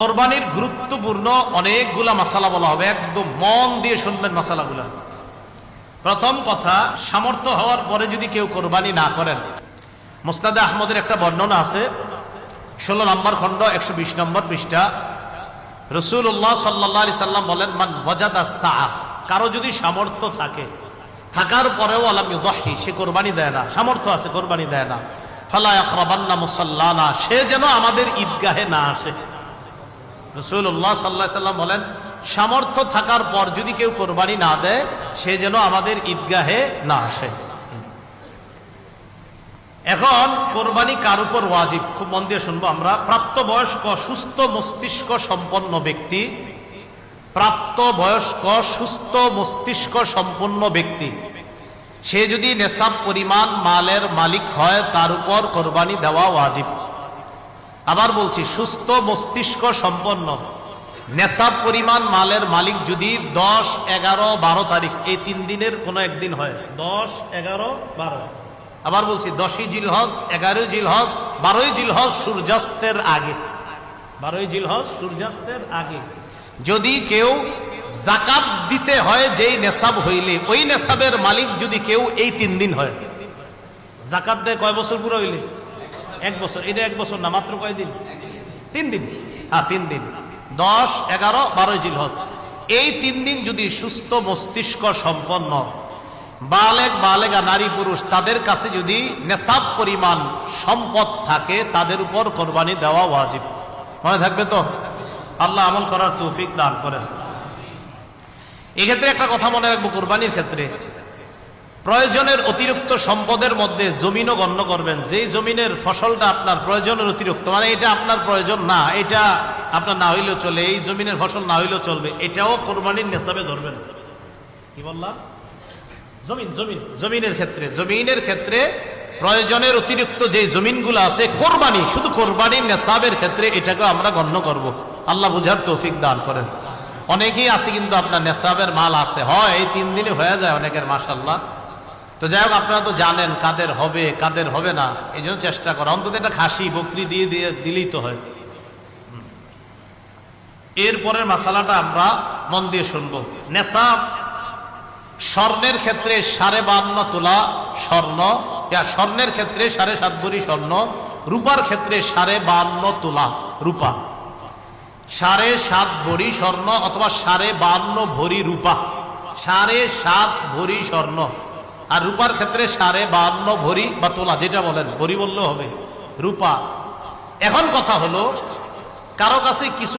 কোরবানির গুরুত্বপূর্ণ অনেকগুলা মাসালা বলা হবে, একদম মন দিয়ে শুনবেন মাসালাগুলা। প্রথম কথা, সামর্থ্য হওয়ার পরে যদি কেউ কোরবানি না করেন, মুসনাদে আহমদের একটা বর্ণনা আছে, 16 নম্বর খণ্ড 120 নম্বর পৃষ্ঠা। রাসূলুল্লাহ সাল্লাল্লাহু আলাইহি সাল্লাম বলেন, মান ওয়াজাদা সাআ, কারো যদি সামর্থ্য থাকে, থাকার পরেও আলাম ইউদাহি, সে কোরবানি দেয় না, সামর্থ্য আছে কোরবানি দেয় না, ফালা ইয়াকরাবান্না মুসাল্লানা, সে যেন আমাদের ঈদগাহে না আসে। রাসূলুল্লাহ সাল্লাল্লাহু আলাইহি সাল্লাম বলেন, সামর্থ্য থাকার পর যদি কেউ কোরবানি না দেয়, সে যেন আমাদের ঈদগাহে না আসে। এখন কোরবানি কার উপর ওয়াজিব, খুব মন দিয়ে শুনবো আমরা। প্রাপ্তবয়স্ক সুস্থ মস্তিষ্ক সম্পন্ন ব্যক্তি, প্রাপ্তবয়স্ক সুস্থ মস্তিষ্ক সম্পন্ন ব্যক্তি, সে যদি নেসাব পরিমাণ মালের মালিক হয়, তার উপর কোরবানি দেওয়া ওয়াজিব। আবার বলছি, সুস্থ মস্তিষ্ক সম্পন্ন নেসাব পরিমাণ মালের মালিক যদি 10, 11, 12 তারিখ এই 3 দিনের কোনো একদিন হয়, 10, 11, 12, আবার বলছি 10ই জিলহজ, 11ই জিলহজ, 12ই জিলহজ সূর্যাস্তের আগে, 12ই জিলহজ সূর্যাস্তের আগে যদি কেউ যাকাত দিতে হয়, যেই নেসাব হইলে ওই নেসাবের মালিক যদি কেউ এই 3 দিন হয়, যাকাত দেয় কয় বছর পুরো হইলে? 1 বছর। এটা 1 বছর না, মাত্র কয়দিন? 3 দিন। হ্যাঁ, 3 দিন, 10, 11, 12 জিলহজ, এই 3 দিন যদি সুস্থ মস্তিষ্ক সম্পন্ন বালেগ বালেগা নারী পুরুষ, তাদের কাছে যদি নেসাব পরিমাণ সম্পদ থাকে, তাদের উপর কোরবানি দেওয়া ওয়াজিব। মনে থাকবে তো? আল্লাহ আমল করার তৌফিক দান করেন। এক্ষেত্রে একটা কথা মনে রাখবো, কোরবানির ক্ষেত্রে প্রয়োজনের অতিরিক্ত সম্পদের মধ্যে জমিনও গণ্য করবেন। যেই জমিনের ফসলটা আপনার প্রয়োজনের অতিরিক্ত, মানে এটা আপনার প্রয়োজন না, এটা আপনার না হইলেও চলে, এই জমিনের ফসল না হইলেও চলবে, এটাও কোরবানির নেসাবে ধরবেন। কি বললাম? জমিনের ক্ষেত্রে প্রয়োজনের অতিরিক্ত যে জমিনগুলো আছে, কোরবানি, শুধু কোরবানির নেসাবের ক্ষেত্রে এটাকে আমরা গণ্য করব। আল্লাহ বুঝার তৌফিক দান করেন। অনেকেই আছে কিন্তু আপনার নেসাবের মাল আছে, হয় এই 3 দিনে হয়ে যায় অনেকের, মাশাআল্লাহ। তো যাই হোক, আপনারা তো জানেন কাদের হবে কাদের হবে না, এই জন্য চেষ্টা করা, অন্তত একটা খাসি বকরি দিয়ে দিলেই তো হয়। এরপরের মাসালাটা আমরা মন দিয়ে শুনবো। নেসাব স্বর্ণের ক্ষেত্রে 52.5 তোলা স্বর্ণ, স্বর্ণের ক্ষেত্রে 7.5 ভরি স্বর্ণ, রূপার ক্ষেত্রে 52.5 তোলা রূপা, 7.5 ভরি স্বর্ণ অথবা 52.5 ভরি রূপা, 7.5 ভরি স্বর্ণ, আর রূপার ক্ষেত্রে 52.5 ভরি বা তোলা, যেটা বলেন, ভরি বললেও হবে, রূপা। এখন কথা হলো, কারো কাছে কিছু